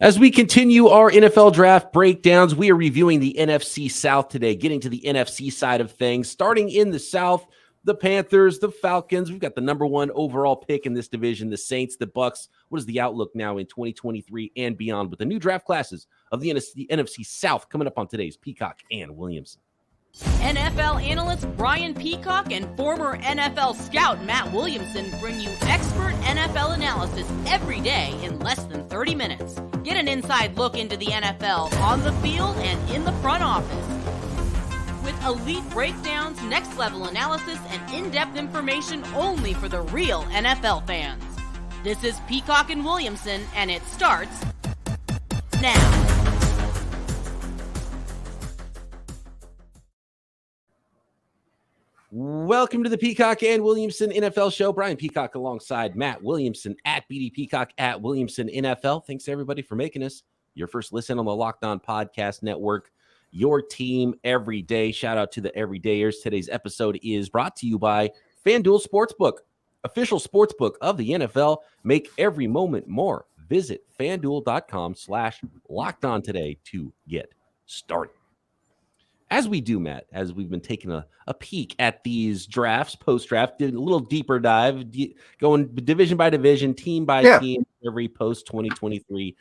As we continue our NFL draft breakdowns, we are reviewing the NFC South today, getting to the NFC side of things. Starting in the South, the Panthers, the Falcons. We've got the number one overall pick in this division, the Saints, the Bucks. What is the outlook now in 2023 and beyond with the new draft classes of the NFC South coming up on today's Peacock and Williamson? NFL analyst Brian Peacock and former NFL scout Matt Williamson bring you expert NFL analysis every day in less than 30 minutes. Get an inside look into the NFL on the field and in the front office. With elite breakdowns, next-level analysis, and in-depth information only for the real NFL fans. This is Peacock and Williamson, and it starts now. Welcome to the Peacock and Williamson NFL Show. Brian Peacock alongside Matt Williamson at BD Peacock at Williamson NFL. Thanks everybody for making us your first listen on the Locked On Podcast Network. Your team every day. Shout out to the everydayers. Today's episode is brought to you by FanDuel Sportsbook, official sportsbook of the NFL. Make every moment more. Visit FanDuel.com/LockedOn today to get started. As we do, Matt, as we've been taking a peek at these drafts, post-draft, did a little deeper dive, going division by division, team by team, every post-2023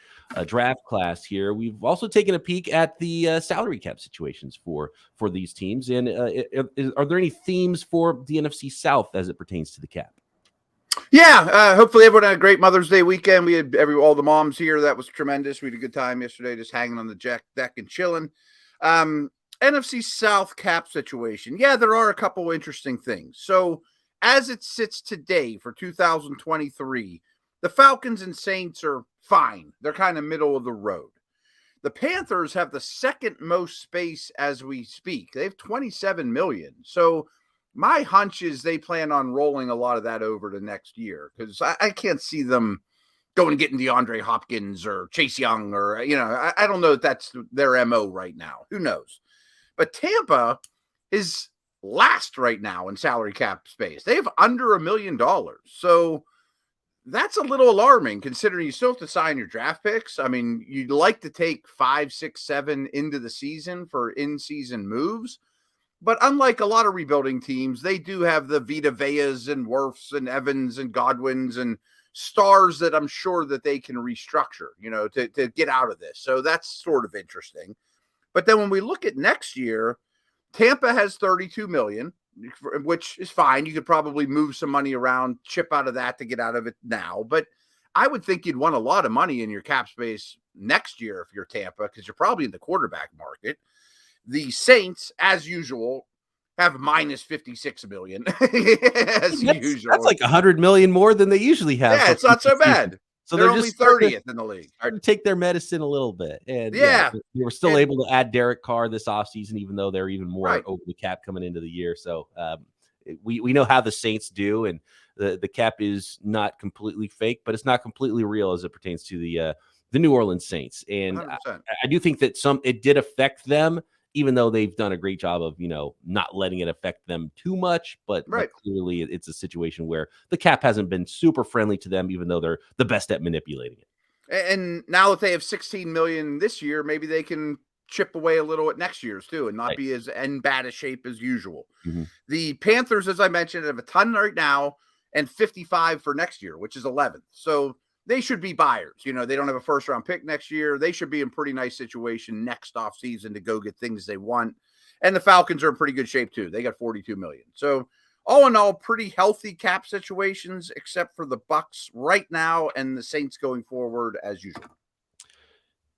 draft class here. We've also taken a peek at the salary cap situations for these teams. And are there any themes for the NFC South as it pertains to the cap? Yeah, hopefully everyone had a great Mother's Day weekend. We had all the moms here. That was tremendous. We had a good time yesterday just hanging on the deck and chilling. NFC South cap situation. Yeah, there are a couple interesting things. So as it sits today for 2023, the Falcons and Saints are fine. They're kind of middle of the road. The Panthers have the second most space as we speak. They have 27 million. So my hunch is they plan on rolling a lot of that over to next year because I can't see them going and getting DeAndre Hopkins or Chase Young or, I don't know if that's their MO right now. Who knows? But Tampa is last right now in salary cap space. They have under $1 million. So that's a little alarming considering you still have to sign your draft picks. I mean, you'd like to take 5, 6, 7 into the season for in-season moves. But unlike a lot of rebuilding teams, they do have the Vita Veas and Wirfs and Evans and Godwins and stars that I'm sure that they can restructure, to get out of this. So that's sort of interesting. But then when we look at next year, Tampa has 32 million, which is fine. You could probably move some money around, chip out of that to get out of it now. But I would think you'd want a lot of money in your cap space next year if you're Tampa, because you're probably in the quarterback market. The Saints, as usual, have minus 56 million as usual. That's like 100 million more than they usually have. Yeah, it's not so bad. So they're only 30th in the league. Starting to take their medicine a little bit. And they were still able to add Derek Carr this offseason, even though they're even more over the cap coming into the year. So we know how the Saints do, and the cap is not completely fake, but it's not completely real as it pertains to the New Orleans Saints. And I do think that it did affect them, even though they've done a great job of, not letting it affect them too much. But clearly it's a situation where the cap hasn't been super friendly to them, even though they're the best at manipulating it. And now that they have 16 million this year, maybe they can chip away a little at next year's too and not be as in bad a shape as usual. Mm-hmm. The Panthers, as I mentioned, have a ton right now and 55 for next year, which is 11th. So they should be buyers. They don't have a first round pick next year. They should be in pretty nice situation next off season to go get things they want. And the Falcons are in pretty good shape too. They got 42 million. So all in all, pretty healthy cap situations, except for the Bucks right now and the Saints going forward as usual.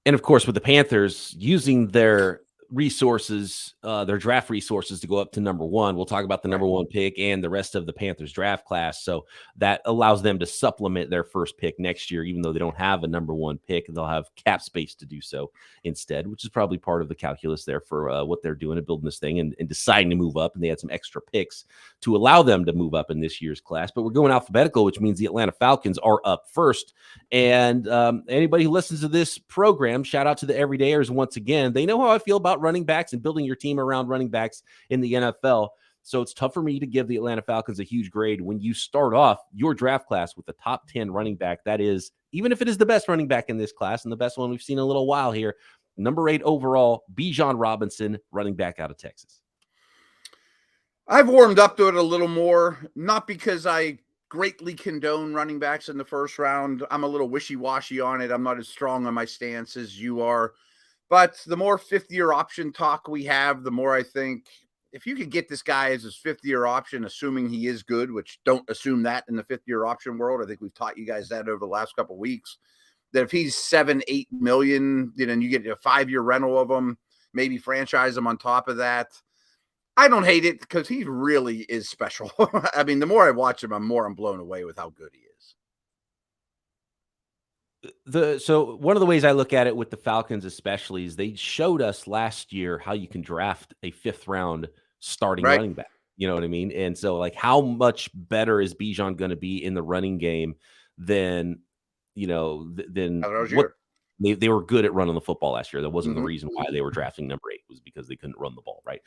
And of course, with the Panthers using their resources, their draft resources to go up to number one. We'll talk about the number one pick and the rest of the Panthers draft class. So that allows them to supplement their first pick next year, even though they don't have a number one pick, and they'll have cap space to do so instead, which is probably part of the calculus there for what they're doing and building this thing and deciding to move up. And they had some extra picks to allow them to move up in this year's class. But we're going alphabetical, which means the Atlanta Falcons are up first. And anybody who listens to this program, shout out to the everydayers once again. They know how I feel about running backs and building your team around running backs in the NFL. So it's tough for me to give the Atlanta Falcons a huge grade when you start off your draft class with the top 10 running back. That is even if it is the best running back in this class and the best one we've seen in a little while here, number 8 overall, Bijan Robinson, running back out of Texas. I've warmed up to it a little more, not because I greatly condone running backs in the first round. I'm a little wishy-washy on it. I'm not as strong on my stance as you are. But the more fifth-year option talk we have, the more I think if you could get this guy as his fifth-year option, assuming he is good, which don't assume that in the fifth-year option world. I think we've taught you guys that over the last couple of weeks, that if he's 7-8 million, and you get a 5-year rental of him, maybe franchise him on top of that. I don't hate it because he really is special. I mean, the more I watch him, I'm blown away with how good he is. So one of the ways I look at it with the Falcons especially is they showed us last year how you can draft a 5th round starting running back. You know what I mean? And so, like, how much better is Bijan going to be in the running game than what they were good at running the football last year. That wasn't the reason why they were drafting number 8, was because they couldn't run the ball, right?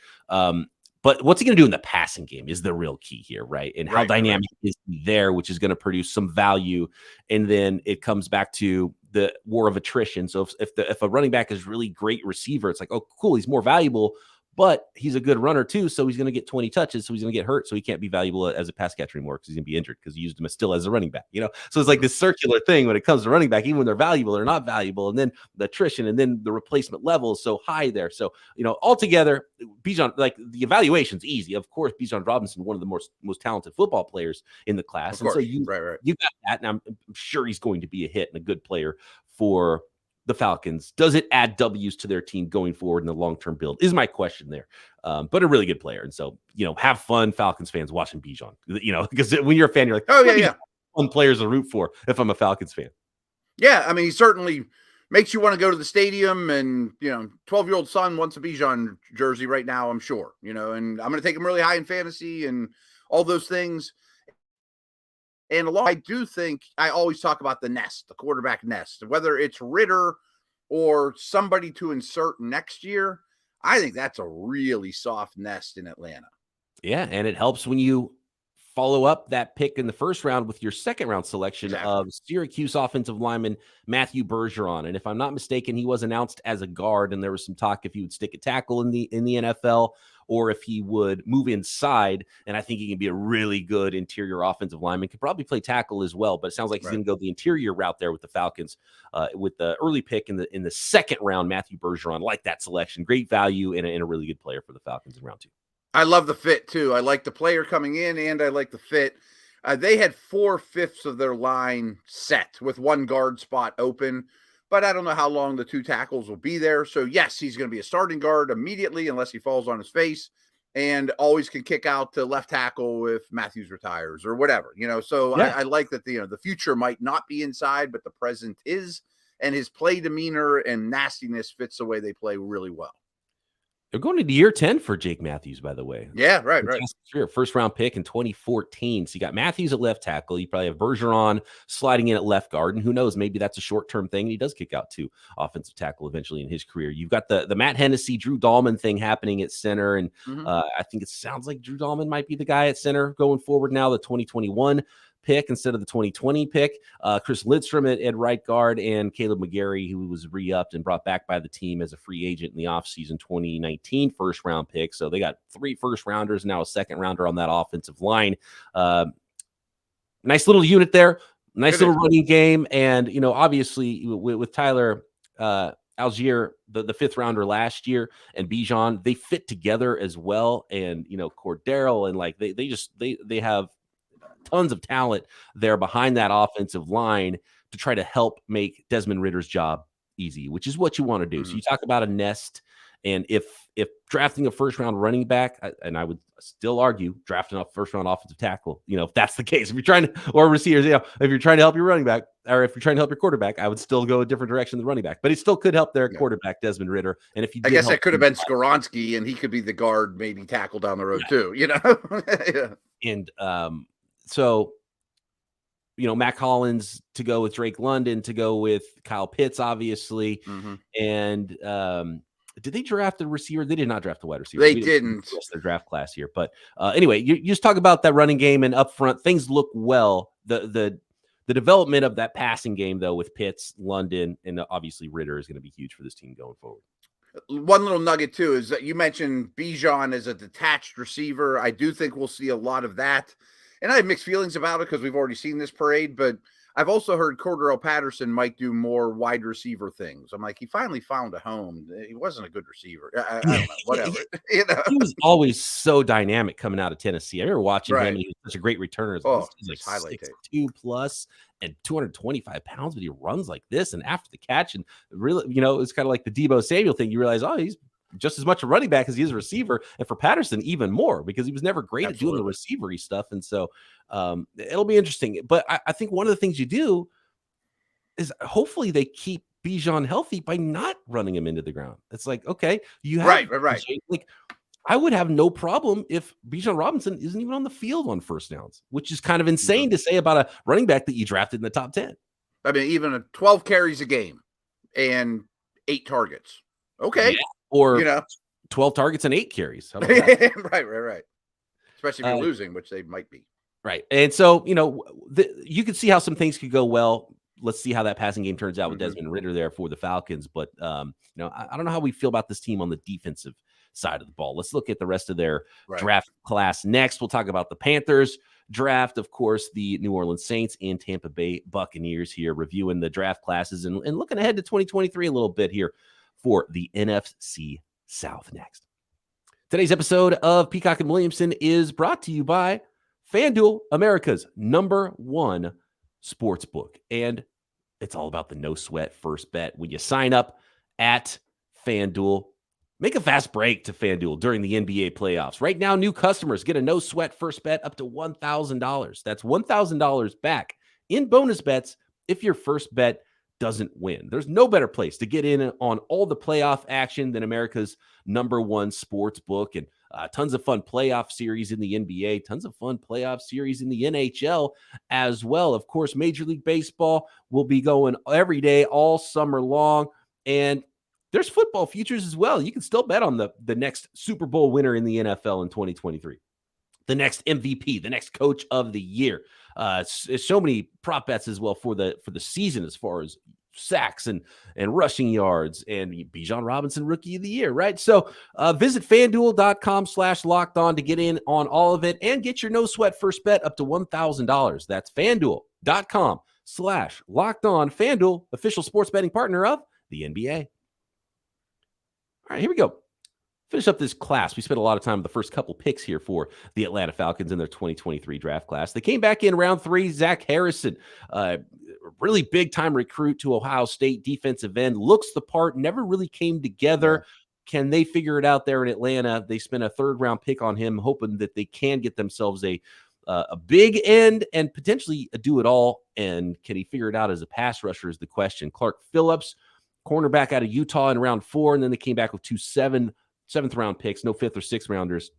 But what's he going to do in the passing game is the real key here, right? And how dynamic is he there, which is going to produce some value. And then it comes back to the war of attrition. So if a running back is really great receiver, it's like, oh, cool, he's more valuable, but he's a good runner too. So he's going to get 20 touches. So he's going to get hurt. So he can't be valuable as a pass catcher anymore because he's going to be injured because you used him still as a running back, So it's like this circular thing when it comes to running back, even when they're valuable, they're not valuable. And then the attrition and then the replacement level is so high there. So, altogether, Bijan, like, the evaluation's easy. Of course, Bijan Robinson, one of the most talented football players in the class. And so you got that. And I'm sure he's going to be a hit and a good player for the Falcons. Does it add W's to their team going forward in the long-term build is my question there. But a really good player. And so, have fun, Falcons fans, watching Bijan, because when you're a fan, you're like, oh yeah. Fun players to root for if I'm a Falcons fan. Yeah. I mean, he certainly makes you want to go to the stadium, and, 12-year-old son wants a Bijan jersey right now, I'm sure, and I'm going to take him really high in fantasy and all those things. And I do think I always talk about the quarterback nest, whether it's Ritter or somebody to insert next year. I think that's a really soft nest in Atlanta. Yeah, and it helps when you follow up that pick in the first round with your second round selection of Syracuse offensive lineman Matthew Bergeron. And if I'm not mistaken, he was announced as a guard, and there was some talk if he would stick a tackle in the NFL or if he would move inside. And I think he can be a really good interior offensive lineman. Could probably play tackle as well, but it sounds like he's going to go the interior route there with the Falcons. With the early pick in the second round, Matthew Bergeron, like that selection, great value and a really good player for the Falcons in round 2. I love the fit too. I like the player coming in, and I like the fit. They had 4/5 of their line set with one guard spot open, but I don't know how long the 2 tackles will be there. So yes, he's going to be a starting guard immediately unless he falls on his face, and always can kick out to left tackle if Matthews retires or whatever, So I like that the future might not be inside, but the present is, and his play demeanor and nastiness fits the way they play really well. They're going into year 10 for Jake Matthews, by the way. Yeah, right. First round pick in 2014. So you got Matthews at left tackle. You probably have Bergeron sliding in at left guard. And who knows, maybe that's a short-term thing. He does kick out to offensive tackle eventually in his career. You've got the Matt Hennessy, Drew Dahlman thing happening at center. And I think it sounds like Drew Dahlman might be the guy at center going forward now, the 2021 pick instead of the 2020 pick. Chris Lidstrom at right guard, and Caleb McGarry, who was re-upped and brought back by the team as a free agent in the offseason 2019 first round pick. So they got 3 first rounders, now a second rounder on that offensive line. Nice little unit there. Nice little running game. And, obviously with Tyler Algier, the 5th rounder last year, and Bijan, they fit together as well. And, Cordero, and like they have tons of talent there behind that offensive line to try to help make Desmond Ritter's job easy, which is what you want to do. So you talk about a nest, and if drafting a first round running back, and I would still argue drafting a first round offensive tackle, if that's the case, if you're trying to, or receivers, if you're trying to help your running back, or if you're trying to help your quarterback, I would still go a different direction than running back, but it still could help their quarterback, Desmond Ritter. And if you, I guess that could have been Skoronski, and he could be the guard, maybe tackle down the road too, And so, Matt Collins to go with Drake London, to go with Kyle Pitts, obviously. And did they draft a receiver? They did not draft a wide receiver. They didn't. Their draft class here. But anyway, you just talk about that running game, and up front, things look well. The The development of that passing game, though, with Pitts, London, and obviously Ritter is going to be huge for this team going forward. One little nugget, too, is that you mentioned Bijan as a detached receiver. I do think we'll see a lot of that. And I have mixed feelings about it because we've already seen this parade, but I've also heard Cordarrelle Patterson might do more wide receiver things. I'm like, he finally found a home. He wasn't a good receiver. I don't know, whatever. He was always so dynamic coming out of Tennessee. I remember watching him, and he was such a great returner. He's like 6'2" plus and 225 pounds, but he runs like this. And after the catch, and really, it's kind of like the Deebo Samuel thing. You realize, he's just as much a running back as he is a receiver. And for Patterson, even more, because he was never great at doing the receiver-y stuff. And so it'll be interesting. But I think one of the things you do is hopefully they keep Bijan healthy by not running him into the ground. It's like, okay, you have right. Like, I would have no problem if Bijan Robinson isn't even on the field on first downs, which is kind of insane to say about a running back that you drafted in the top 10. I mean, even 12 carries a game and 8 targets. Okay. Yeah. Or 12 targets and 8 carries. How about that? Right. Especially if you're losing, which they might be. Right. And so, you can see how some things could go well. Let's see how that passing game turns out with Desmond Ritter there for the Falcons. But, I don't know how we feel about this team on the defensive side of the ball. Let's look at the rest of their draft class next. We'll talk about the Panthers draft, of course, the New Orleans Saints and Tampa Bay Buccaneers here, reviewing the draft classes and looking ahead to 2023 a little bit here for the NFC South next. Today's episode of Peacock and Williamson is brought to you by FanDuel, America's #1 sports book. And it's all about the no sweat first bet. When you sign up at FanDuel, make a fast break to FanDuel during the NBA playoffs. Right now, new customers get a no sweat first bet up to $1,000. That's $1,000 back in bonus bets if your first bet doesn't win. There's no better place to get in on all the playoff action than America's #1 sports book, and tons of fun playoff series in the NBA, tons of fun playoff series in the NHL as well. Of course, Major League Baseball will be going every day all summer long, and there's football futures as well. You can still bet on the next Super Bowl winner in the NFL in 2023. The next MVP, the next coach of the year. So many prop bets as well for the season, as far as sacks and rushing yards and Bijan Robinson Rookie of the Year, right? So visit FanDuel.com/lockedon to get in on all of it and get your no sweat first bet up to $1,000. That's FanDuel.com/lockedon. FanDuel, official sports betting partner of the NBA. All right, here we go. Finish up this class. We spent a lot of time with the first couple picks here for the Atlanta Falcons in their 2023 draft class. They came back in round 3. Zach Harrison, really big-time recruit to Ohio State, defensive end, looks the part, never really came together. Can they figure it out there in Atlanta? They spent a third-round pick on him, hoping that they can get themselves a big end and potentially do it all. And can he figure it out as a pass rusher is the question. Clark Phillips, cornerback out of Utah in round 4, and then they came back with 2 seventh-round picks, no 5th or 6th rounders.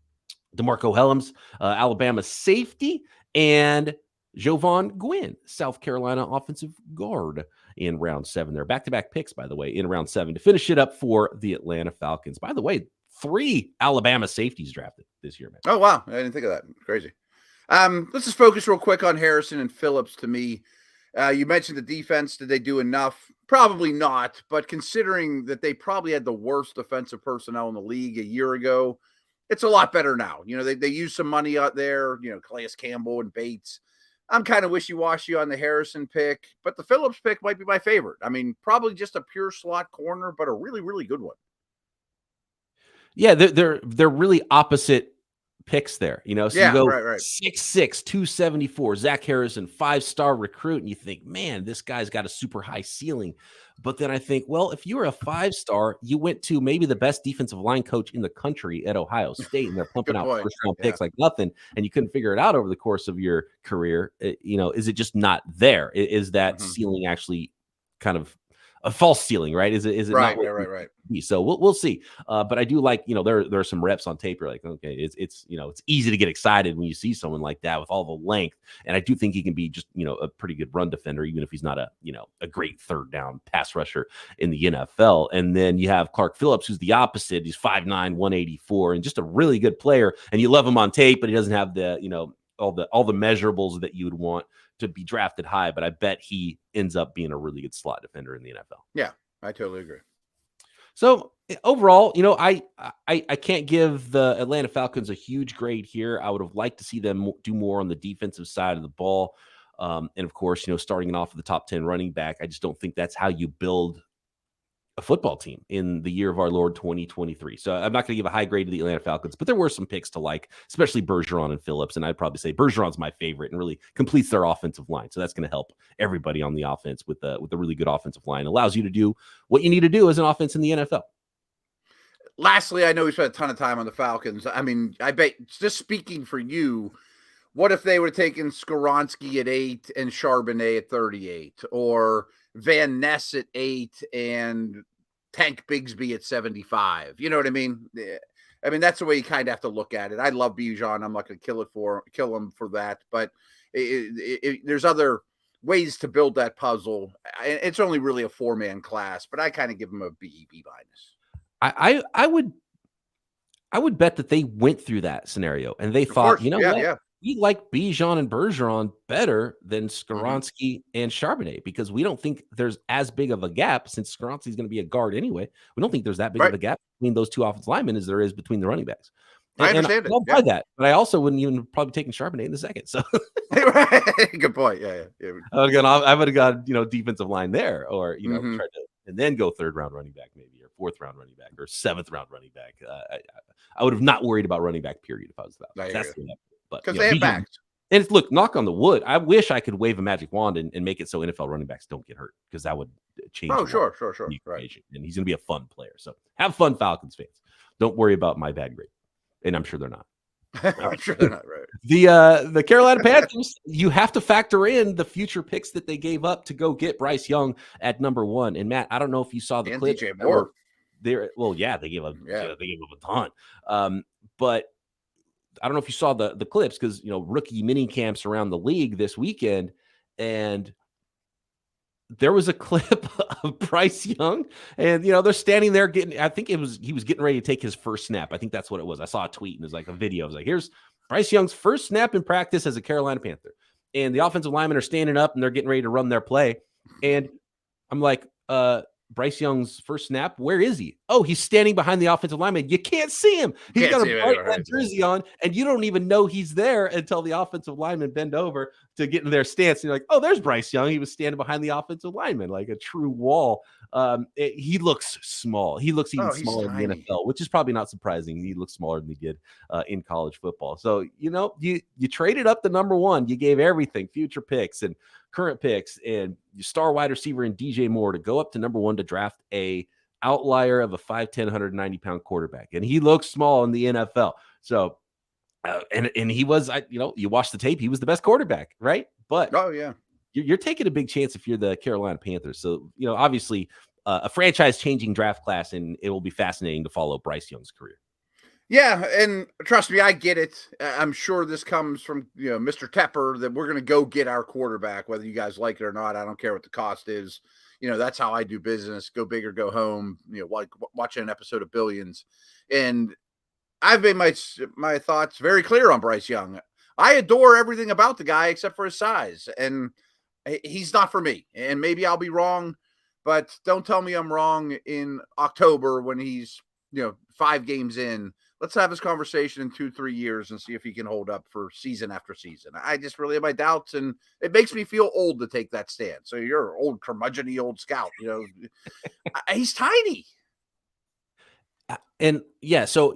DeMarco Helms, Alabama safety, and Jovan Gwynn, South Carolina offensive guard in round 7 there. Back-to-back picks, by the way, in round 7 to finish it up for the Atlanta Falcons. By the way, 3 Alabama safeties drafted this year, man. Oh, wow. I didn't think of that. Crazy. Let's just focus real quick on Harrison and Phillips. To me, you mentioned the defense. Did they do enough? Probably not, but considering that they probably had the worst defensive personnel in the league a year ago, it's a lot better now. They used some money out there, Calais Campbell and Bates. I'm kind of wishy-washy on the Harrison pick, but the Phillips pick might be my favorite. I mean, probably just a pure slot corner, but a really, really good one. Yeah, they're really opposite picks there, so you go right. 6'6", 274, Zach Harrison, 5-star recruit, and you think, man, this guy's got a super high ceiling. But then I think, well, if you were a 5-star, you went to maybe the best defensive line coach in the country at Ohio State, and they're pumping out first-round picks like nothing, and you couldn't figure it out over the course of your career. Is it just not there? Is that ceiling actually kind of a false ceiling, right? Is it right, not right. So we'll see. But I do like, there are some reps on tape. You're like, okay, it's easy to get excited when you see someone like that with all the length. And I do think he can be just, a pretty good run defender, even if he's not a great third down pass rusher in the NFL. And then you have Clark Phillips, who's the opposite. He's 5'9", 184, and just a really good player. And you love him on tape, but he doesn't have the, all the measurables that you would want to be drafted high, but I bet he ends up being a really good slot defender in the NFL. Yeah, I totally agree. So overall, I can't give the Atlanta Falcons a huge grade here. I would have liked to see them do more on the defensive side of the ball. And of course, starting off with the top 10 running back, I just don't think that's how you build a football team in the year of our Lord 2023. So I'm not going to give a high grade to the Atlanta Falcons, but there were some picks to like, especially Bergeron and Phillips. And I'd probably say Bergeron's my favorite and really completes their offensive line. So that's going to help everybody on the offense with a really good offensive line. Allows you to do what you need to do as an offense in the NFL. Lastly, I know we spent a ton of time on the Falcons. I mean, I bet, just speaking for you, what if they would have taken Skoronski at 8 and Charbonnet at 38, or Van Ness at 8 and Tank Bigsby at 75? You know what I mean? I mean, that's the way you kind of have to look at it. I love Bijan. I'm not going to kill him for that, but there's other ways to build that puzzle. It's only really a 4-man class, but I kind of give him a B minus. I would bet that they went through that scenario and they thought, what? We like Bijan and Bergeron better than Skoronski and Charbonnet because we don't think there's as big of a gap since Skoronski is going to be a guard anyway. We don't think there's that big of a gap between those two offensive linemen as there is between the running backs. I understand it. I'll buy that, but I also wouldn't even probably taken Charbonnet in the second. So good point. Yeah. I would have got defensive line there, or tried to and then go 3rd round running back maybe, or 4th round running back, or 7th round running back. I would have not worried about running back period if I was that. That's because they have backs. And it's, look, knock on the wood. I wish I could wave a magic wand and make it so NFL running backs don't get hurt, because that would change. Oh, sure. Right. And he's going to be a fun player. So have fun, Falcons fans. Don't worry about my bad grade. And I'm sure they're not. I'm sure they're not, right. The Carolina Panthers, you have to factor in the future picks that they gave up to go get Bryce Young at number 1. And Matt, I don't know if you saw the clip. DJ Moore. They gave up a ton. But I don't know if you saw the clips, because rookie mini camps around the league this weekend, and there was a clip of Bryce Young, and they're standing there I think he was getting ready to take his first snap. I think that's what it was. I saw a tweet and it was like a video. It was like, here's Bryce Young's first snap in practice as a Carolina Panther, and the offensive linemen are standing up and they're getting ready to run their play, and I'm like, Bryce Young's first snap, where is he? Oh, he's standing behind the offensive lineman. You can't see him. He's got a bright red jersey on, and you don't even know he's there until the offensive lineman bend over to get in their stance. And you're like, oh, there's Bryce Young. He was standing behind the offensive lineman like a true wall. He looks small. He looks even smaller in the NFL, which is probably not surprising. He looks smaller than he did in college football. So, you traded up the number 1. You gave everything, future picks and current picks, and your star wide receiver in DJ Moore to go up to number 1 to draft a outlier of a 5'10", 190-pound quarterback. And he looks small in the NFL. So, and he was, you watch the tape, he was the best quarterback, right? But you're taking a big chance if you're the Carolina Panthers. So, obviously a franchise-changing draft class, and it will be fascinating to follow Bryce Young's career. Yeah, and trust me, I get it. I'm sure this comes from Mr. Tepper, that we're going to go get our quarterback, whether you guys like it or not. I don't care what the cost is. That's how I do business. Go big or go home. Like watching an episode of Billions, and I've made my thoughts very clear on Bryce Young. I adore everything about the guy except for his size, and he's not for me. And maybe I'll be wrong, but don't tell me I'm wrong in October when he's 5 games in. Let's have this conversation in 2-3 years and see if he can hold up for season after season. I just really have my doubts, and it makes me feel old to take that stand. So you're an old curmudgeon-y old scout, he's tiny. And so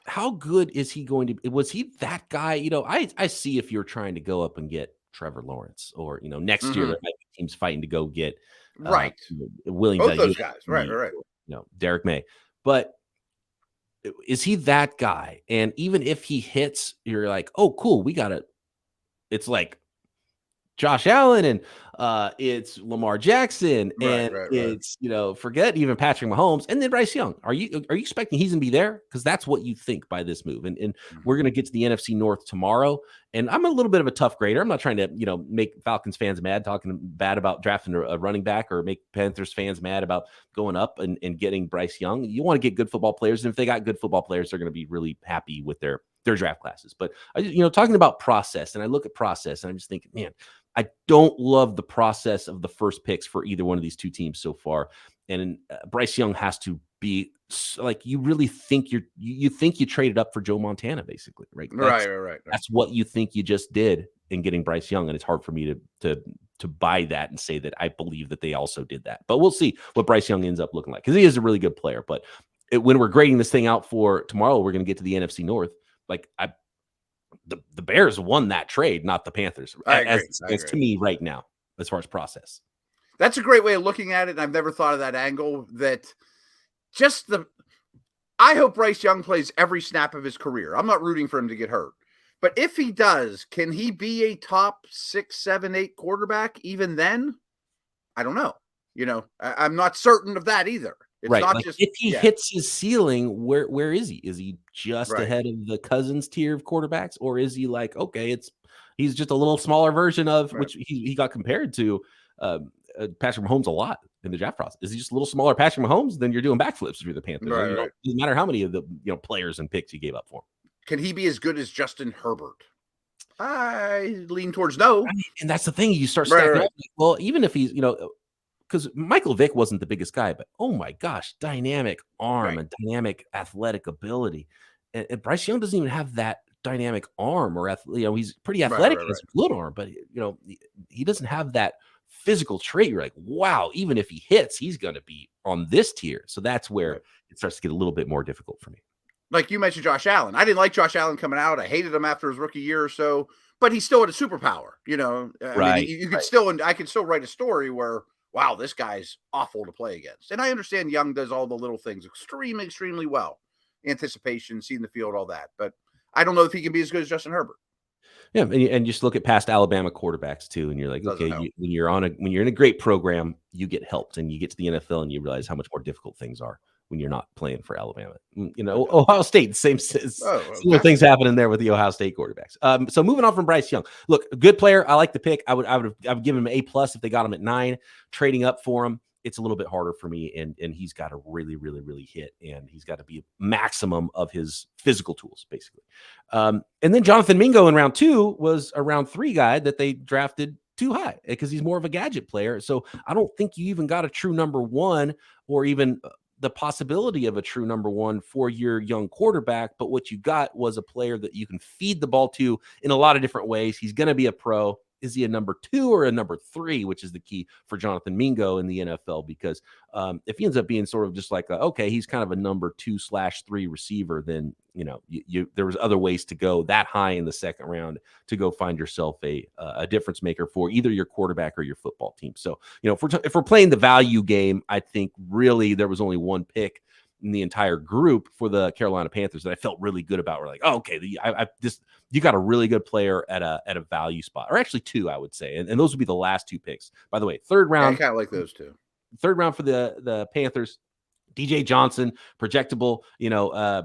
how good is he going to be? Was he that guy? I see if you're trying to go up and get Trevor Lawrence, or, next year there might be teams fighting to go get Williams. Both those guys. Right. Derek May. But is he that guy? And even if he hits, you're like, oh, cool, we got it. It's like Josh Allen, and it's Lamar Jackson, and it's forget even Patrick Mahomes, and then Bryce Young. Are you expecting he's gonna be there? Because that's what you think by this move. And we're gonna get to the NFC North tomorrow. And I'm a little bit of a tough grader. I'm not trying to make Falcons fans mad, talking bad about drafting a running back, or make Panthers fans mad about going up and getting Bryce Young. You want to get good football players, and if they got good football players, they're going to be really happy with their draft classes. But talking about process, and I look at process, and I'm just thinking, man, I don't love the process of the first picks for either one of these two teams so far. And Bryce Young has to be like, you really think you think you traded up for Joe Montana, basically, right? Right. That's what you think you just did in getting Bryce Young. And it's hard for me to buy that and say that I believe that they also did that. But we'll see what Bryce Young ends up looking like, because he is a really good player. But when we're grading this thing out for tomorrow, we're going to get to the NFC North. Like, the Bears won that trade, not the Panthers. As to me right now, as far as process. That's a great way of looking at it. And I've never thought of that angle. I hope Bryce Young plays every snap of his career. I'm not rooting for him to get hurt. But if he does, can he be a top 6, 7, 8 quarterback even then? I don't know. I'm not certain of that either. It's right. not like just if he hits his ceiling, where is he? Is he just ahead of the Cousins tier of quarterbacks? Or is he like, okay, he's just a little smaller version of which he got compared to Patrick Mahomes a lot in the draft process. Is he just a little smaller Patrick Mahomes? Then you're doing backflips if you're the Panthers. Right. It doesn't matter how many of the players and picks you gave up for him. Can he be as good as Justin Herbert? I lean towards no. And that's the thing. You start stacking up. Well, even if he's, because Michael Vick wasn't the biggest guy, but oh my gosh, dynamic arm and dynamic athletic ability. And Bryce Young doesn't even have that dynamic arm or he's pretty athletic. He has a good arm, but he doesn't have that physical trait. You're like, wow, even if he hits, he's going to be on this tier. So that's where it starts to get a little bit more difficult for me. Like you mentioned Josh Allen. I didn't like Josh Allen coming out. I hated him after his rookie year or so, but he still had a superpower, I mean, you could still, and I could still write a story where, wow, this guy's awful to play against. And I understand Young does all the little things extremely, extremely well. Anticipation, seeing the field, all that. But I don't know if he can be as good as Justin Herbert. Yeah, and just look at past Alabama quarterbacks too, and you're like, okay, when you're in a great program, you get helped, and you get to the NFL, and you realize how much more difficult things are when you're not playing for Alabama. Ohio State, similar things happening there with the Ohio State quarterbacks. So moving on from Bryce Young, look, good player. I like the pick. I would give him an A+ if they got him at 9. Trading up for him, it's a little bit harder for me, and he's got to really, really, really hit, and he's got to be a maximum of his physical tools, basically. And then Jonathan Mingo in round 2 was a round 3 guy that they drafted too high because he's more of a gadget player. So I don't think you even got a true number 1 or even the possibility of a true number 1 for your young quarterback. But what you got was a player that you can feed the ball to in a lot of different ways. He's going to be a pro. Is he a number 2 or a number 3, which is the key for Jonathan Mingo in the NFL? Because if he ends up being sort of just like, okay, he's kind of a number 2/3 receiver, then, there was other ways to go that high in the second round to go find yourself a difference maker for either your quarterback or your football team. So, if we're playing the value game, I think really there was only one pick in the entire group for the Carolina Panthers that I felt really good about. We're like, oh, okay, you got a really good player at a value spot, or actually 2, I would say, and those would be the last 2 picks. By the way, third round, I kind of like those 2. Third round for the Panthers. DJ Johnson, projectable,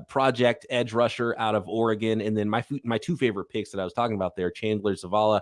project edge rusher out of Oregon, and then my 2 favorite picks that I was talking about there: Chandler Zavala,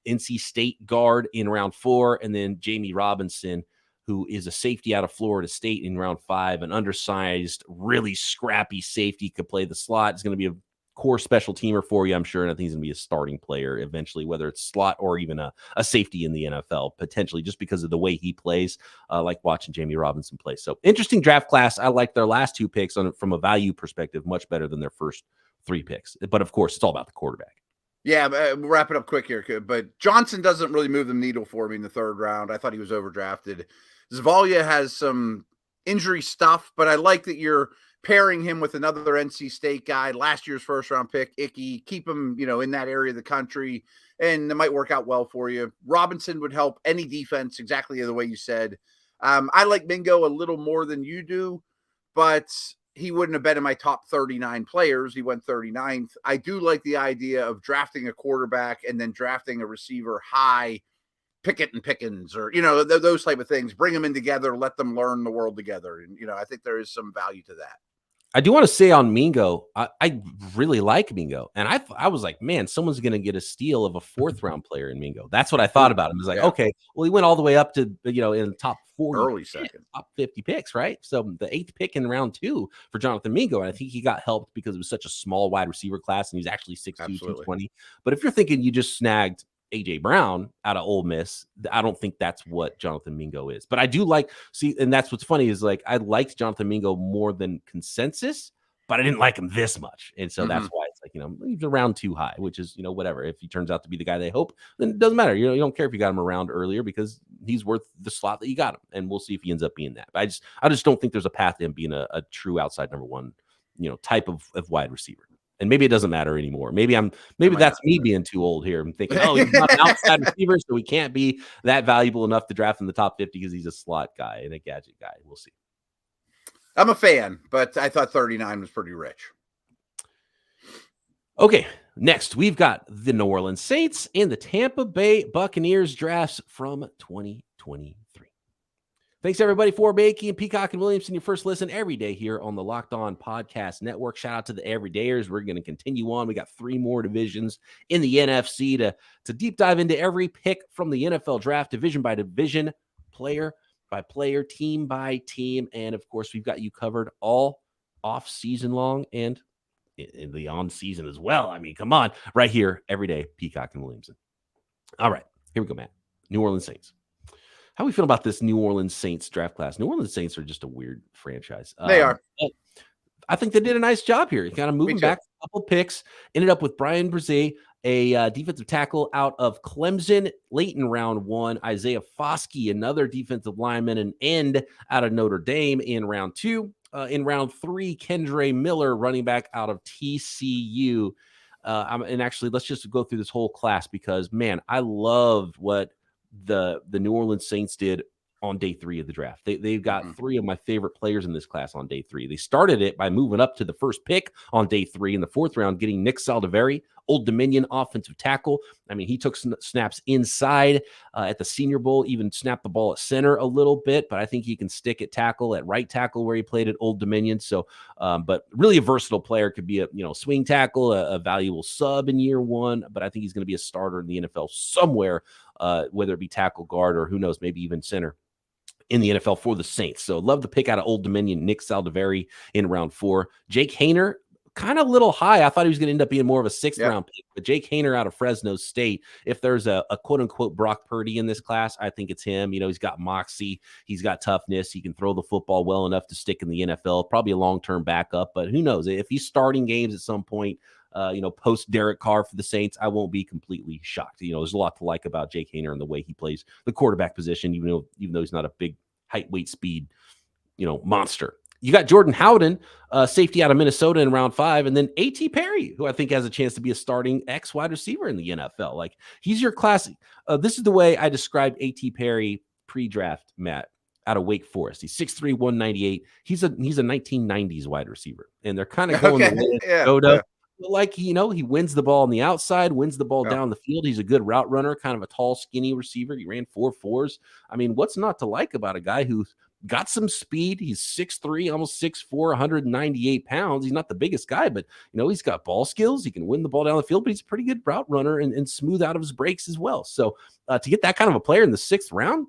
NC State guard in round 4, and then Jamie Robinson, who is a safety out of Florida State in round 5, an undersized, really scrappy safety, could play the slot. It's going to be a core special teamer for you, I'm sure. And I think he's going to be a starting player eventually, whether it's slot or even a safety in the NFL, potentially, just because of the way he plays. Like watching Jamie Robinson play. So interesting draft class. I like their last 2 picks from a value perspective much better than their first 3 picks. But of course, it's all about the quarterback. Yeah, we'll wrap it up quick here. But Johnson doesn't really move the needle for me in the 3rd round. I thought he was overdrafted. Zavala has some injury stuff, but I like that you're pairing him with another NC State guy, last year's first-round pick, Icky. Keep him, in that area of the country, and it might work out well for you. Robinson would help any defense, exactly the way you said. I like Mingo a little more than you do, but he wouldn't have been in my top 39 players. He went 39th. I do like the idea of drafting a quarterback and then drafting a receiver high, Pickett and Pickens, or, those type of things. Bring them in together, let them learn the world together. And, I think there is some value to that. I do want to say on Mingo, I really like Mingo. And I was like, man, someone's going to get a steal of a 4th round player in Mingo. That's what I thought about him. I was like, okay, well, he went all the way up to, in the top 40, early second, top 50 picks, right? So the 8th pick in round 2 for Jonathan Mingo. And I think he got helped because it was such a small wide receiver class. And he's actually 6'2", 220. But if you're thinking you just snagged A.J. Brown out of Ole Miss. I don't think that's what Jonathan Mingo is. But I do and that's what's funny is I liked Jonathan Mingo more than consensus, but I didn't like him this much. And so that's why it's he's around too high, which is, whatever. If he turns out to be the guy they hope, then it doesn't matter. You don't care if you got him around earlier because he's worth the slot that you got him. And we'll see if he ends up being that. But I just don't think there's a path to him being a true outside number one, type of wide receiver. And maybe it doesn't matter anymore. Maybe that's me being too old here. I'm thinking, he's not an outside receiver, so he can't be that valuable enough to draft in the top 50 because he's a slot guy and a gadget guy. We'll see. I'm a fan, but I thought 39 was pretty rich. Okay, next we've got the New Orleans Saints and the Tampa Bay Buccaneers drafts from 2023. Thanks, everybody, for making Peacock and Williamson your first listen every day here on the Locked On Podcast Network. Shout out to the everydayers. We're going to continue on. We got 3 more divisions in the NFC to deep dive into every pick from the NFL draft, division by division, player by player, team by team. And, of course, we've got you covered all off season long and in the on season as well. I mean, come on, right here every day, Peacock and Williamson. All right, here we go, Matt. New Orleans Saints. How we feel about this New Orleans Saints draft class? New Orleans Saints are just a weird franchise. They are. I think they did a nice job here. Kind of moving back a couple picks. Ended up with Brian Brzee, a defensive tackle out of Clemson, late in round 1. Isaiah Foskey, another defensive lineman, and end out of Notre Dame in round 2. In round 3, Kendre Miller, running back out of TCU. And actually, let's just go through this whole class because, man, I loved what the New Orleans Saints did on day 3 of the draft. They've got 3 of my favorite players in this class on day 3. They started it by moving up to the first pick on day 3 in the 4th round, getting Nick Saldiveri, Old Dominion offensive tackle. I mean, he took snaps inside at the Senior Bowl, even snapped the ball at center a little bit, but I think he can stick at tackle, at right tackle where he played at Old Dominion. So, but really a versatile player, could be a swing tackle, a valuable sub in year 1, but I think he's going to be a starter in the NFL somewhere, whether it be tackle, guard, or who knows, maybe even center in the NFL for the Saints. So love the pick out of Old Dominion, Nick Saldiveri in round 4. Jake Haener, kind of a little high. I thought he was going to end up being more of a 6th round pick, but Jake Haener out of Fresno State, if there's a quote unquote Brock Purdy in this class, I think it's him. He's got moxie, he's got toughness, he can throw the football well enough to stick in the NFL, probably a long-term backup, but who knows if he's starting games at some point, post Derek Carr for the Saints, I won't be completely shocked. There's a lot to like about Jake Haener and the way he plays the quarterback position, even though he's not a big height, weight, speed, monster. You got Jordan Howden, safety out of Minnesota in round 5, and then A.T. Perry, who I think has a chance to be a starting wide receiver in the NFL. Like, he's your classic. This is the way I described A.T. Perry pre-draft, Matt, out of Wake Forest. He's 6'3", 198. He's a 1990s wide receiver, and they're kind of going the way of Minnesota. Like, he wins the ball on the outside, wins the ball down the field. He's a good route runner, kind of a tall, skinny receiver. He ran 4.4s. I mean, what's not to like about a guy who's got some speed? He's 6'3", almost 6'4", 198 pounds. He's not the biggest guy, but, he's got ball skills. He can win the ball down the field, but he's a pretty good route runner and smooth out of his breaks as well. So to get that kind of a player in the 6th round,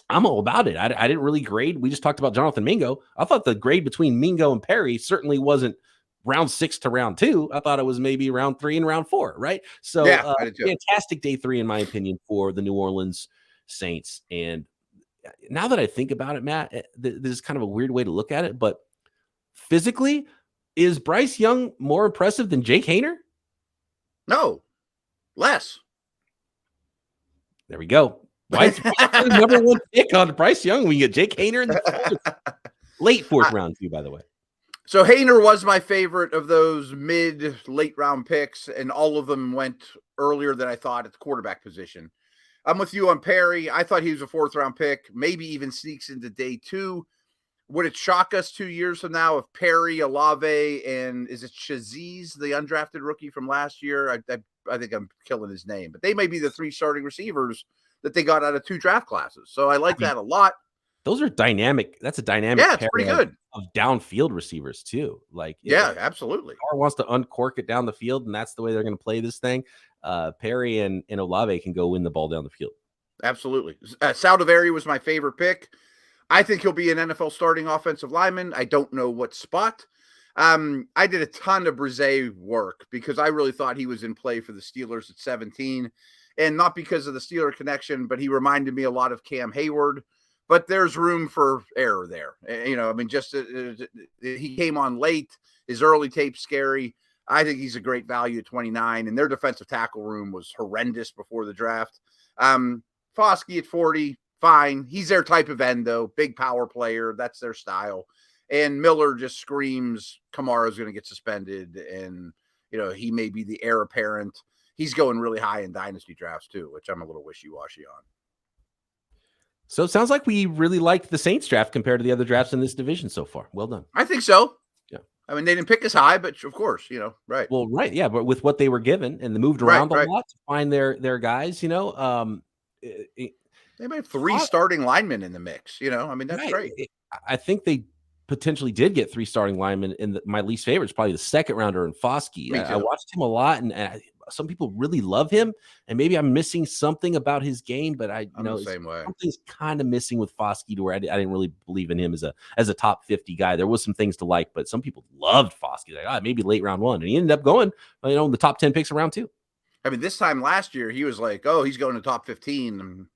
I'm all about it. I didn't really grade. We just talked about Jonathan Mingo. I thought the grade between Mingo and Perry certainly wasn't round 6 to round 2. I thought it was maybe round 3 and round 4, right? So fantastic day 3, in my opinion, for the New Orleans Saints. And now that I think about it, Matt, this is kind of a weird way to look at it, but physically, is Bryce Young more impressive than Jake Haener? No, less. There we go. Why is the number 1 pick on Bryce Young when you get Jake Haener in the late 4th round, too, by the way? So Haener was my favorite of those late round picks, and all of them went earlier than I thought at the quarterback position. I'm with you on Perry. I thought he was a 4th round pick, maybe even sneaks into day 2. Would it shock us 2 years from now if Perry, Olave, and is it Shaziz, the undrafted rookie from last year? I think I'm killing his name, but they may be the 3 starting receivers that they got out of 2 draft classes. So I like that a lot. Those are dynamic. That's a dynamic. Yeah, it's pretty good. Of downfield receivers too. Like, absolutely. Carr wants to uncork it down the field, and that's the way they're going to play this thing. Perry and Olave can go win the ball down the field. Absolutely. Saldiveri was my favorite pick. I think he'll be an NFL starting offensive lineman. I don't know what spot. I did a ton of Brzee work because I really thought he was in play for the Steelers at 17. and not because of the Steeler connection, but he reminded me a lot of Cam Hayward. But there's room for error there. I mean, just he came on late. His early tape's scary. I think he's a great value at 29, and their defensive tackle room was horrendous before the draft. Foskey at 40, fine. He's their type of end, though. Big power player. That's their style. And Miller just screams Kamara's going to get suspended, and, he may be the heir apparent. He's going really high in dynasty drafts, too, which I'm a little wishy-washy on. So it sounds like we really liked the Saints draft compared to the other drafts in this division so far. Well done. I think so. Yeah. I mean, they didn't pick as high, but of course, right. Well, right. Yeah. But with what they were given and they moved around a lot to find their guys, they might have 3 starting linemen in the mix, I mean, that's great. I think they potentially did get 3 starting linemen, and my least favorite is probably the second rounder in Foskey. I watched him a lot, and some people really love him, and maybe I'm missing something about his game, but I'm the same way. Something's kind of missing with Foskey to where I didn't really believe in him as a top 50 guy. There was some things to like, but some people loved Foskey. Like, maybe late round 1, and he ended up going, in the top 10 picks of round 2. I mean, this time last year, he was like, he's going to top 15. And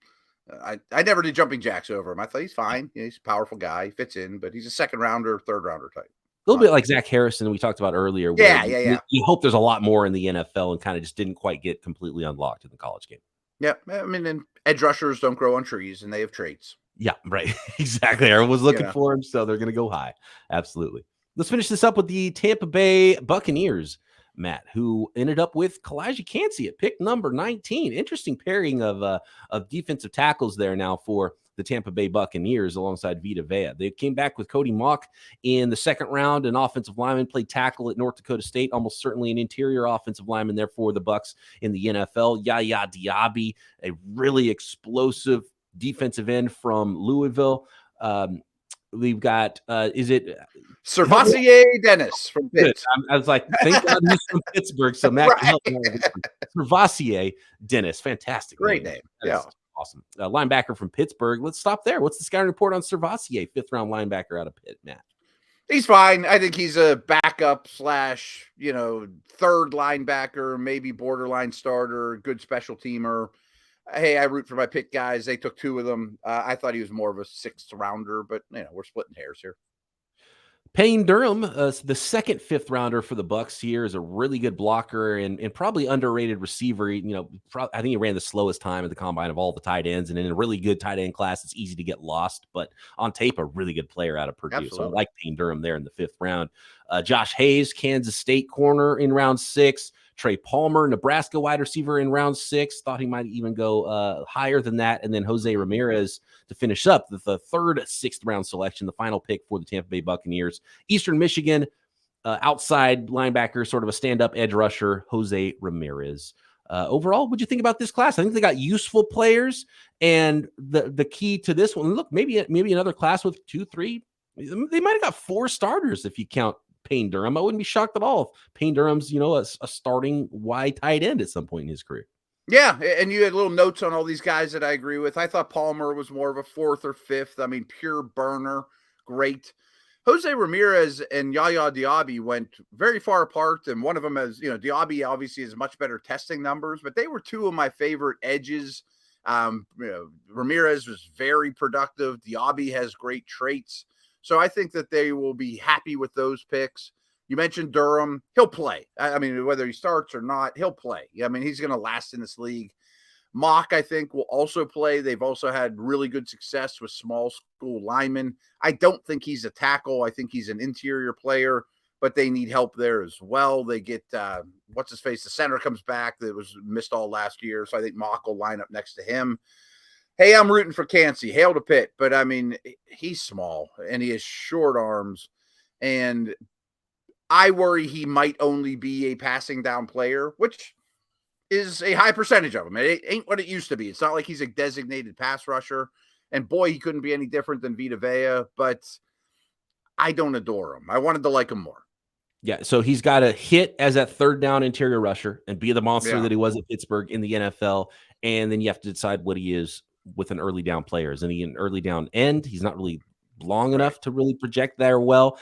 I never did jumping jacks over him. I thought he's fine. He's a powerful guy. He fits in, but he's a second rounder, third rounder type. A little bit like Zach Harrison we talked about earlier. Yeah. You hope there's a lot more in the NFL and kind of just didn't quite get completely unlocked in the college game. Yeah. I mean, and edge rushers don't grow on trees, and they have traits. Yeah, right. Exactly. Everyone was looking for him, so they're going to go high. Absolutely. Let's finish this up with the Tampa Bay Buccaneers, Matt, who ended up with Kalijah Kancey at pick number 19. Interesting pairing of defensive tackles there now for the Tampa Bay Buccaneers alongside Vita Vea. They came back with Cody Mauch in the second round, an offensive lineman, played tackle at North Dakota State, almost certainly an interior offensive lineman there for the Bucs in the NFL. Yaya Diaby, a really explosive defensive end from Louisville. We've got, is it Servassier Dennis from Pittsburgh? I was like, thank God he's from Pittsburgh. So Matt can help me. Servassier Dennis, fantastic. Great name. Yeah. Awesome. Linebacker from Pittsburgh. Let's stop there. What's the scouting report on Servassier, 5th-round linebacker out of Pitt, Matt? He's fine. I think he's a backup / third linebacker, maybe borderline starter, good special teamer. Hey, I root for my Pitt guys. They took 2 of them. I thought he was more of a 6th rounder, but we're splitting hairs here. Payne Durham, the second 5th rounder for the Bucs here, is a really good blocker and probably underrated receiver. I think he ran the slowest time at the combine of all the tight ends, and in a really good tight end class, it's easy to get lost. But on tape, a really good player out of Purdue. Absolutely. So I like Payne Durham there in the 5th round. Josh Hayes, Kansas State corner in round 6. Trey Palmer, Nebraska wide receiver in round 6. Thought he might even go higher than that. And then Jose Ramirez to finish up the third 6th round selection, the final pick for the Tampa Bay Buccaneers. Eastern Michigan, outside linebacker, sort of a stand-up edge rusher, Jose Ramirez. Overall, what'd you think about this class? I think they got useful players. And the key to this one, look, maybe another class with 2, 3. They might have got 4 starters if you count Payne Durham. I wouldn't be shocked at all if Payne Durham's, a starting wide tight end at some point in his career. Yeah, and you had little notes on all these guys that I agree with. I thought Palmer was more of a 4th or 5th. I mean, pure burner, great. Jose Ramirez and Yaya Diaby went very far apart, and one of them has, Diaby obviously has much better testing numbers, but they were 2 of my favorite edges. Ramirez was very productive. Diaby has great traits. So I think that they will be happy with those picks. You mentioned Durham. He'll play. I mean, whether he starts or not, he'll play. I mean, he's going to last in this league. Mauch, I think, will also play. They've also had really good success with small school linemen. I don't think he's a tackle. I think he's an interior player, but they need help there as well. They get, what's-his-face? The center comes back that was missed all last year, so I think Mauch will line up next to him. Hey, I'm rooting for Kancey. Hail to Pitt. But, I mean, he's small, and he has short arms. And I worry he might only be a passing down player, which is a high percentage of him. It ain't what it used to be. It's not like he's a designated pass rusher. And, boy, he couldn't be any different than Vita Vea. But I don't adore him. I wanted to like him more. Yeah, so he's got to hit as that third down interior rusher and be the monster that he was at Pittsburgh in the NFL. And then you have to decide what he is with an early down player. Isn't he an early down end? He's not really long enough to really project there well.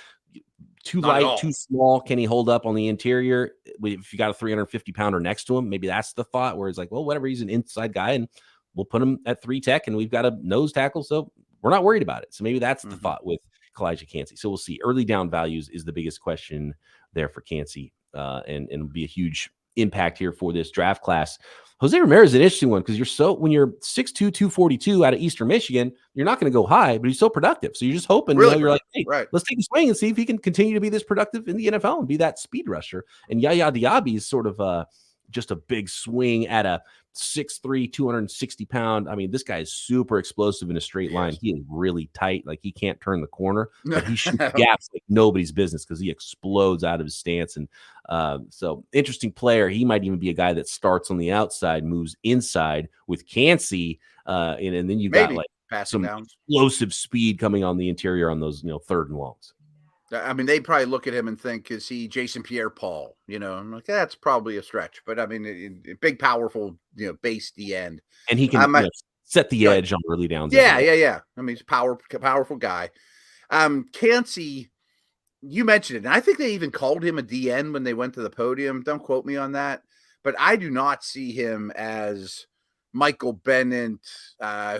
Too Not at light, all. too small. Can he hold up on the interior? If you got a 350-pounder next to him, maybe that's the thought where it's like, well, whatever, he's an inside guy and we'll put him at 3 tech and we've got a nose tackle. So we're not worried about it. So maybe that's the thought with Kalijah Kancey. So we'll see. Early down values is the biggest question there for Kancey, and be a huge impact here for this draft class. Jose Ramirez is an interesting one because when you're 6'2", 242 out of Eastern Michigan, you're not going to go high, but he's so productive. So you're just hoping, Really you're like, hey, right. let's take a swing and see if he can continue to be this productive in the NFL and be that speed rusher. And Yaya Diaby is sort of just a big swing at a 6'3", 260-pound. I mean, this guy is super explosive in a straight line. He is really tight. Like, he can't turn the corner, but he shoots gaps like nobody's business because he explodes out of his stance. And so interesting player. He might even be a guy that starts on the outside, moves inside with Kancey, and then you got like passing some downs, explosive speed coming on the interior on those, 3rd and longs. I mean, they probably look at him and think, is he Jason Pierre-Paul? I'm like, that's probably a stretch. But I mean, big, powerful, base D end. And he can set the edge on early downs. Yeah. I mean, he's a powerful guy. Kancey, you mentioned it. And I think they even called him a DN when they went to the podium. Don't quote me on that. But I do not see him as Michael Bennett,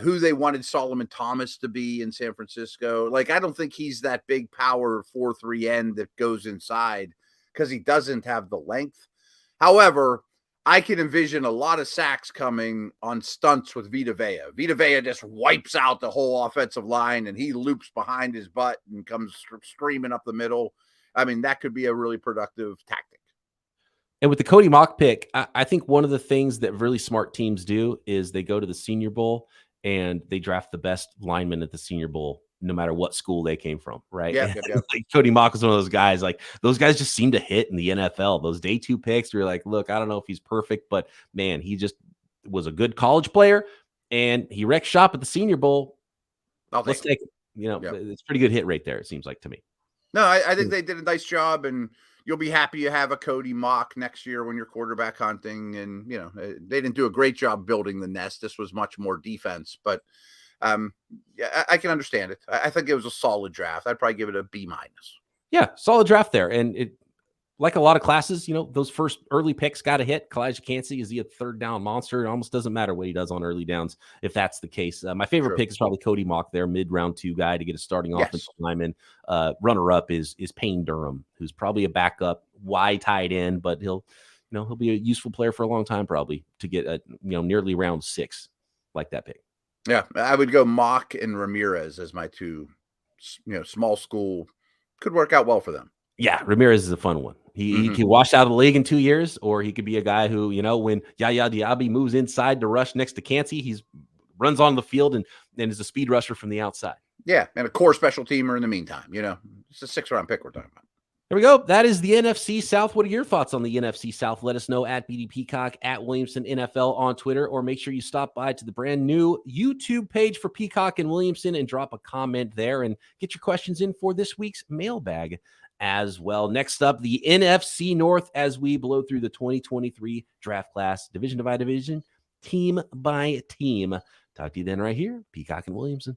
who they wanted Solomon Thomas to be in San Francisco. Like, I don't think he's that big power 4-3 end that goes inside because he doesn't have the length. However, I can envision a lot of sacks coming on stunts with Vita Vea. Vita Vea just wipes out the whole offensive line and he loops behind his butt and comes screaming up the middle. I mean, that could be a really productive tactic. And with the Cody Mock pick, I think one of the things that really smart teams do is they go to the Senior Bowl and they draft the best linemen at the Senior Bowl, no matter what school they came from, right? Yeah. Like Cody Mock was one of those guys. Like, those guys just seem to hit in the NFL. Those day 2 picks, you're like, look, I don't know if he's perfect, but man, he just was a good college player, and he wrecked shop at the Senior Bowl. Let's take it. It's a pretty good hit rate there, it seems like to me. No, I think they did a nice job, and you'll be happy you have a Cody Mock next year when you're quarterback hunting. And, they didn't do a great job building the nest. This was much more defense, but yeah, I can understand it. I think it was a solid draft. I'd probably give it a B-. Yeah, solid draft there. And it, like a lot of classes, those first early picks got to hit. Kalijah Kancey, is he a 3rd down monster? It almost doesn't matter what he does on early downs if that's the case. My favorite pick is probably Cody Mock there, mid-round 2 guy to get a starting offensive lineman. Runner-up is Payne Durham, who's probably a backup wide tight end, but he'll be a useful player for a long time probably to get a nearly round 6 like that pick. Yeah, I would go Mock and Ramirez as my 2, small school. Could work out well for them. Yeah, Ramirez is a fun one. He can wash out of the league in 2 years, or he could be a guy who, when Yaya Diaby moves inside to rush next to Kancey, he runs on the field and is a speed rusher from the outside. Yeah, and a core special teamer in the meantime. It's a 6th-round pick we're talking about. There we go. That is the NFC South. What are your thoughts on the NFC South? Let us know at BD Peacock, at Williamson NFL on Twitter, or make sure you stop by to the brand new YouTube page for Peacock and Williamson and drop a comment there and get your questions in for this week's mailbag as well. Next up, the NFC North as we blow through the 2023 draft class, division by division, team by team. Talk to you then right here, Peacock and Williamson.